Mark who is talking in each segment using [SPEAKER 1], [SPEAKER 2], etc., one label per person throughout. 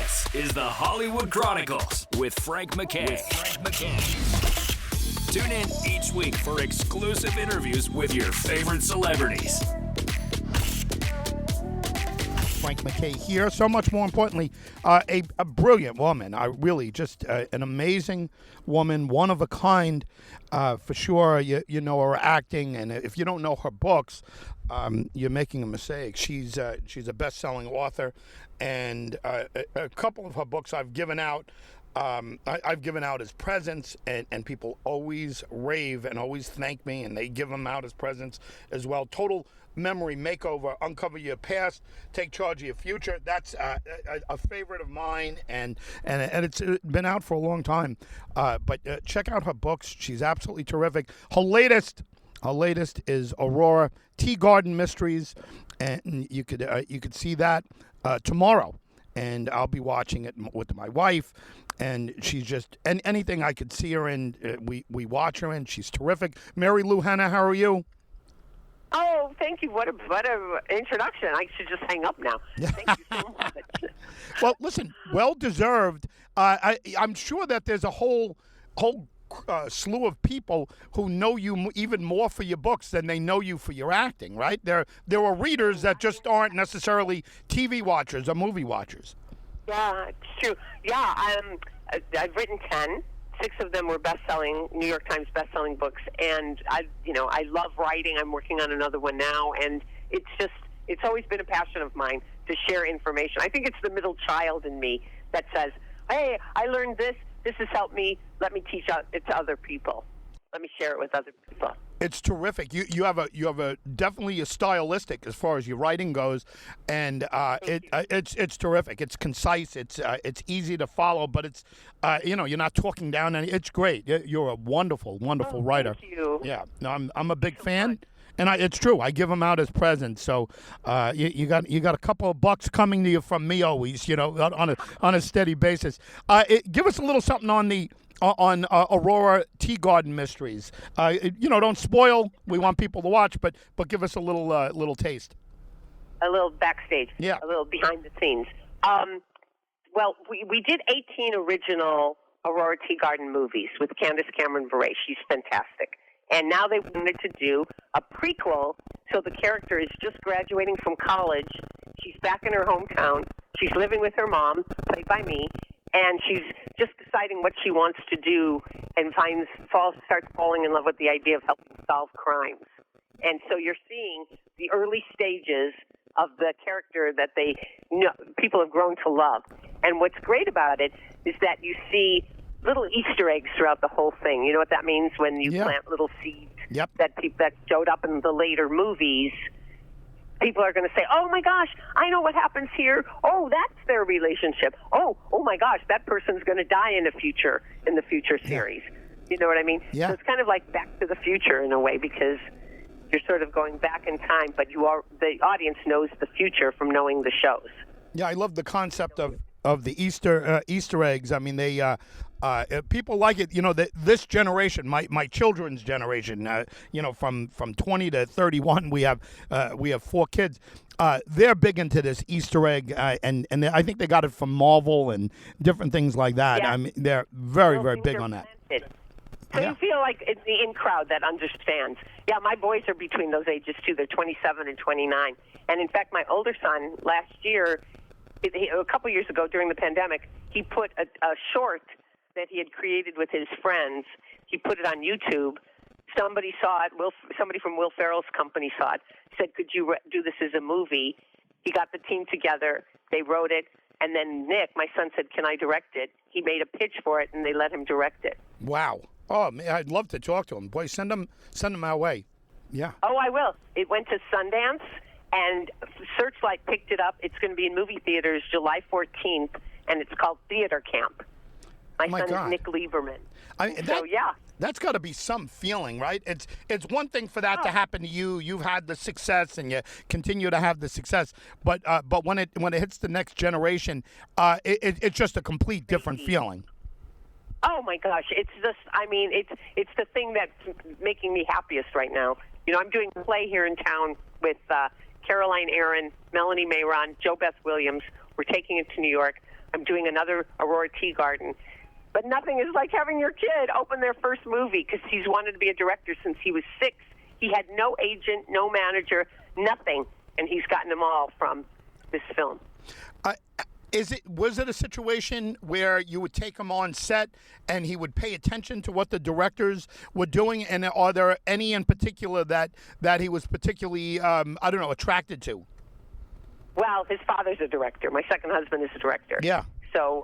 [SPEAKER 1] This is the Hollywood Chronicles with Frank MacKay. Tune in each week for exclusive interviews with your favorite celebrities.
[SPEAKER 2] Frank MacKay here. So much more importantly, a brilliant woman. Really just an amazing woman, one of a kind. For sure, you know her acting, and if you don't know her books, you're making a mistake. She's a best-selling author, and a couple of her books I've given out. I've given out as presents, and people always rave and always thank me, and they give them out as presents as well. Total Memory Makeover, Uncover Your Past, Take Charge of Your Future. That's a favorite of mine, and it's been out for a long time. But check out her books. She's absolutely terrific. Her latest is Aurora Tea Garden Mysteries, and you could see that tomorrow. And I'll be watching it with my wife, and she's just and anything I could see her in, we watch her in. She's terrific. Marilu Henner, how are you?
[SPEAKER 3] Oh, thank you. What a introduction. I should just hang up now. Thank you so much.
[SPEAKER 2] Well, listen, well deserved. I'm sure that there's a whole slew of people who know you even more for your books than they know you for your acting, right? There are readers that just aren't necessarily TV watchers or movie watchers.
[SPEAKER 3] Yeah, it's true. Yeah, I've written 10. 6 of them were New York Times best-selling books, and I love writing. I'm working on another one now, and it's always been a passion of mine to share information. I think it's the middle child in me that says, "Hey, I learned this. This has helped me. Let me teach it to other people. Let me share it with other people."
[SPEAKER 2] It's terrific. You have a definitely a stylistic as far as your writing goes, and it's terrific. It's concise. It's easy to follow, but it's you're not talking down any. It's great. You're a wonderful writer.
[SPEAKER 3] Thank you.
[SPEAKER 2] Yeah. No, I'm a big fan. And it's true. I give them out as presents. So you got a couple of bucks coming to you from me always. On a steady basis. Give us a little something on Aurora Tea Garden Mysteries. Don't spoil. We want people to watch, but give us a little taste.
[SPEAKER 3] A little backstage.
[SPEAKER 2] Yeah.
[SPEAKER 3] A little behind the scenes. Well, we did 18 original Aurora Tea Garden movies with Candace Cameron Bure. She's fantastic. And now they wanted to do a prequel, so the character is just graduating from college. She's back in her hometown. She's living with her mom, played by me, and she's just deciding what she wants to do and starts falling in love with the idea of helping solve crimes. And so you're seeing the early stages of the character that people have grown to love. And what's great about it is that you see little Easter eggs throughout the whole thing. You know what that means when you plant little seeds that showed up in the later movies. People are going to say, "Oh my gosh, I know what happens here. Oh, that's their relationship. Oh my gosh, that person's going to die in the future series." You know what I mean?
[SPEAKER 2] Yeah.
[SPEAKER 3] So it's kind of like Back to the Future in a way, because you're sort of going back in time, but the audience knows the future from knowing the shows.
[SPEAKER 2] Yeah, I love the concept of the Easter eggs. I mean, they people like it. This generation, my children's generation. From 20 to 31, we have 4 kids. They're big into this Easter egg, and I think they got it from Marvel and different things like that.
[SPEAKER 3] Yeah.
[SPEAKER 2] I mean, they're very big on that.
[SPEAKER 3] So you feel like it's the in-crowd that understands. Yeah, my boys are between those ages, too. They're 27 and 29. And, in fact, my older son, last year, a couple years ago during the pandemic, he put a short that he had created with his friends. He put it on YouTube. Somebody saw it. Somebody from Will Ferrell's company saw it. Said, "Could you do this as a movie?" He got the team together. They wrote it. And then Nick, my son, said, "Can I direct it?" He made a pitch for it, and they let him direct it.
[SPEAKER 2] Wow. Oh, man, I'd love to talk to him. Boy, send him our way. Yeah.
[SPEAKER 3] Oh, I will. It went to Sundance, and Searchlight picked it up. It's going to be in movie theaters July 14th, and it's called Theater Camp. My son is Nick Lieberman. That's got to be some feeling, right? It's one thing for that to happen to you. You've had the success, and you continue to have the success. But when it hits the next generation, it's just a complete different feeling. Oh my gosh, it's the thing that's making me happiest right now. I'm doing a play here in town with Caroline Aaron, Melanie Mayron, Jo Beth Williams. We're taking it to New York. I'm doing another Aurora Tea Garden. But nothing is like having your kid open their first movie, because he's wanted to be a director since he was 6. He had no agent, no manager, nothing, and he's gotten them all from this film.
[SPEAKER 2] Was it a situation where you would take him on set and he would pay attention to what the directors were doing, and are there any in particular that he was particularly attracted to?
[SPEAKER 3] Well, his father's a director. My second husband is a director.
[SPEAKER 2] Yeah.
[SPEAKER 3] So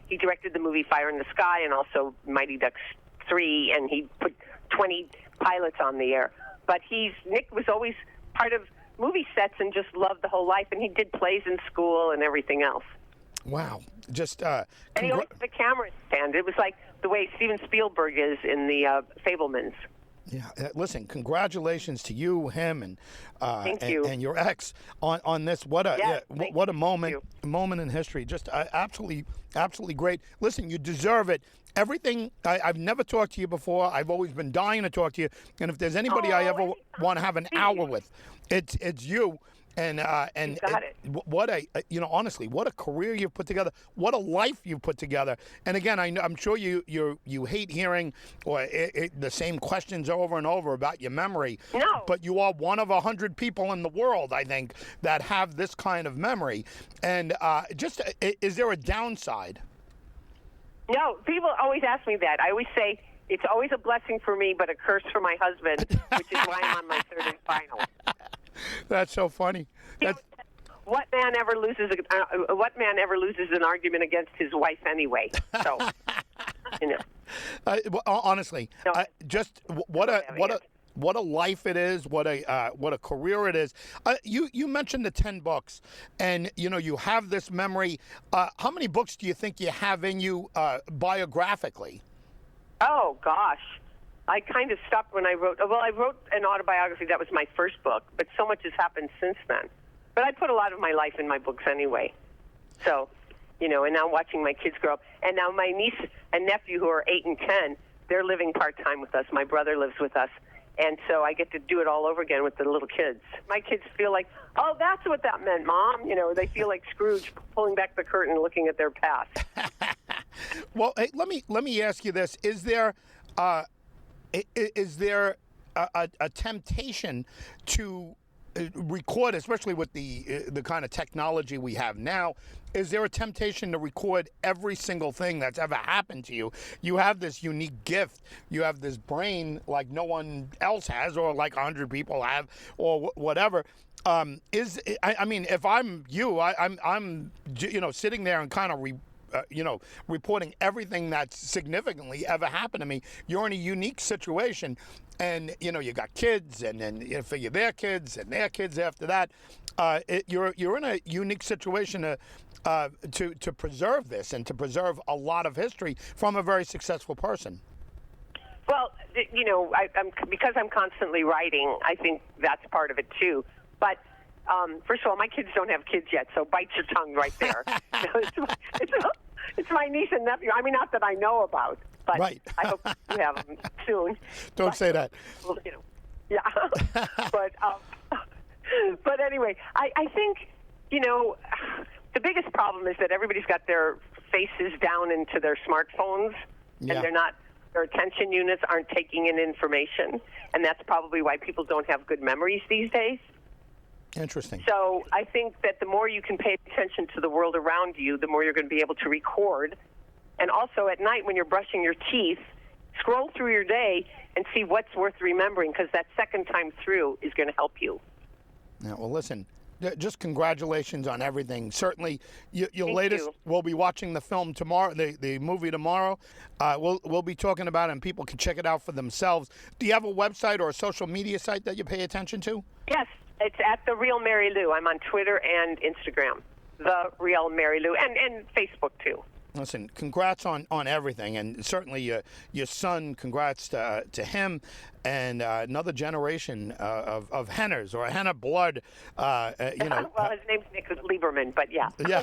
[SPEAKER 3] he directed the movie Fire in the Sky and also Mighty Ducks 3, and he put 20 pilots on the air. But Nick was always part of movie sets and just loved the whole life, and he did plays in school and everything else.
[SPEAKER 2] Wow. Just
[SPEAKER 3] and he always had the camera stand. It was like the way Steven Spielberg is in the Fabelmans.
[SPEAKER 2] Yeah, listen, congratulations to you, him, and
[SPEAKER 3] Thank you.
[SPEAKER 2] and your ex on this. What a moment in history. Just absolutely great. Listen, you deserve it. Everything. I've never talked to you before. I've always been dying to talk to you. And if there's anybody I ever want to have an hour with, it's you. And what honestly, what a career you've put together. What a life you've put together. And again, I'm sure you hate hearing the same questions over and over about your memory.
[SPEAKER 3] No.
[SPEAKER 2] But you are one of 100 people in the world, I think, that have this kind of memory. And is there a downside?
[SPEAKER 3] No, people always ask me that. I always say it's always a blessing for me, but a curse for my husband, which is why I'm on my third and final.
[SPEAKER 2] That's so funny.
[SPEAKER 3] What man ever loses an argument against his wife anyway? So,
[SPEAKER 2] honestly,
[SPEAKER 3] no,
[SPEAKER 2] just what a life it is. What a career it is. You mentioned the 10 books, and you have this memory. How many books do you think you have in you biographically?
[SPEAKER 3] Oh gosh. I kind of stopped when I wrote an autobiography. That was my first book, but so much has happened since then. But I put a lot of my life in my books anyway. So, and now watching my kids grow up. And now my niece and nephew, who are 8 and 10, they're living part-time with us. My brother lives with us. And so I get to do it all over again with the little kids. My kids feel like, oh, that's what that meant, Mom. They feel like Scrooge pulling back the curtain and looking at their past.
[SPEAKER 2] Well, hey, let me ask you this. Is there a temptation to record, especially with the kind of technology we have now? Is there a temptation to record every single thing that's ever happened to you? You have this unique gift. You have this brain like no one else has, or like 100 people have, or whatever. If I'm you, I'm sitting there and kind of reporting everything that's significantly ever happened to me. You're in a unique situation, and you got kids, and then you figure their kids and their kids after that. You're in a unique situation to preserve this and to preserve a lot of history from a very successful person.
[SPEAKER 3] Well, because I'm constantly writing, I think that's part of it too. But first of all, my kids don't have kids yet, so bite your tongue right there. It's my niece and nephew. I mean, not that I know about, but
[SPEAKER 2] right.
[SPEAKER 3] I hope you have them soon.
[SPEAKER 2] Don't say that.
[SPEAKER 3] Well, yeah. But anyway, I think, the biggest problem is that everybody's got their faces down into their smartphones,
[SPEAKER 2] yeah.
[SPEAKER 3] and their attention units aren't taking in information, and that's probably why people don't have good memories these days.
[SPEAKER 2] Interesting.
[SPEAKER 3] So I think that the more you can pay attention to the world around you, the more you're going to be able to record. And also at night when you're brushing your teeth, scroll through your day and see what's worth remembering, because that second time through is going to help you.
[SPEAKER 2] Yeah, well, listen, just congratulations on everything. Certainly, your latest.
[SPEAKER 3] You.
[SPEAKER 2] We'll be watching the film tomorrow, the movie tomorrow. We'll be talking about it, and people can check it out for themselves. Do you have a website or a social media site that you pay attention to?
[SPEAKER 3] Yes, it's at The Real Marilu. I'm on Twitter and Instagram. The Real Marilu, and Facebook too.
[SPEAKER 2] Listen, congrats on everything, and certainly your son. Congrats to him, and another generation of Henners or Henner blood.
[SPEAKER 3] Well, his name's Nick Lieberman, but yeah.
[SPEAKER 2] Yeah.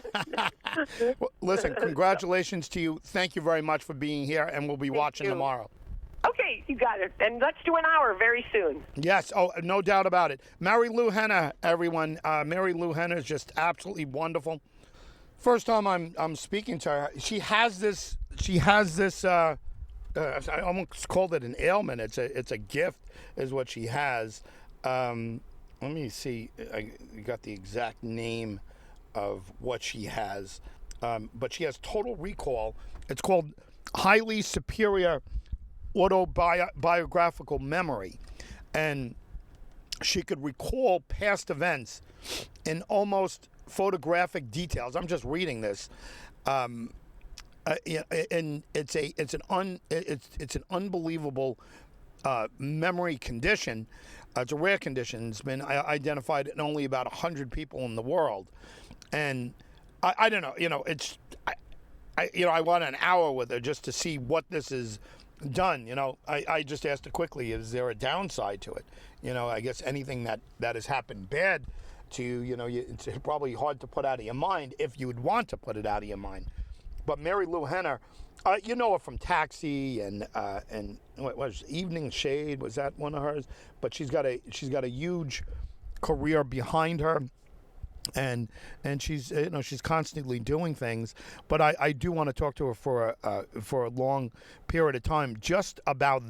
[SPEAKER 2] Well, listen, congratulations to you. Thank you very much for being here, and we'll be watching tomorrow.
[SPEAKER 3] Okay, you got it. And let's do an hour very soon.
[SPEAKER 2] Yes, no doubt about it. Marilu Henner, everyone. Marilu Henner is just absolutely wonderful. First time I'm speaking to her. She has this. I almost called it an ailment. It's a gift, is what she has. Let me see. I got the exact name of what she has. But she has total recall. It's called highly superior autobiographical memory, and she could recall past events in almost photographic details. I'm just reading this. And it's an unbelievable memory condition. It's a rare condition. It's been identified in only about 100 people in the world, and I don't know. I want an hour with her just to see what this is done. I just asked her quickly, is there a downside to it? I guess anything that has happened bad to you, it's probably hard to put out of your mind if you would want to put it out of your mind. But Marilu Henner, you know her from Taxi and what was Evening Shade? Was that one of hers? But she's got a huge career behind her. And she's she's constantly doing things, but I do want to talk to her for a long period of time just about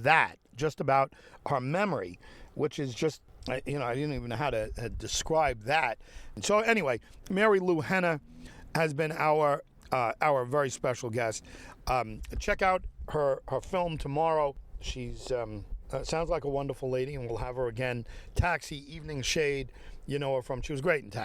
[SPEAKER 2] her memory, which is just I didn't even know how to describe that. And so anyway, Marilu Henner has been our very special guest. Check out her film tomorrow. She's sounds like a wonderful lady, and we'll have her again. Taxi, Evening Shade, her from. She was great in Taxi.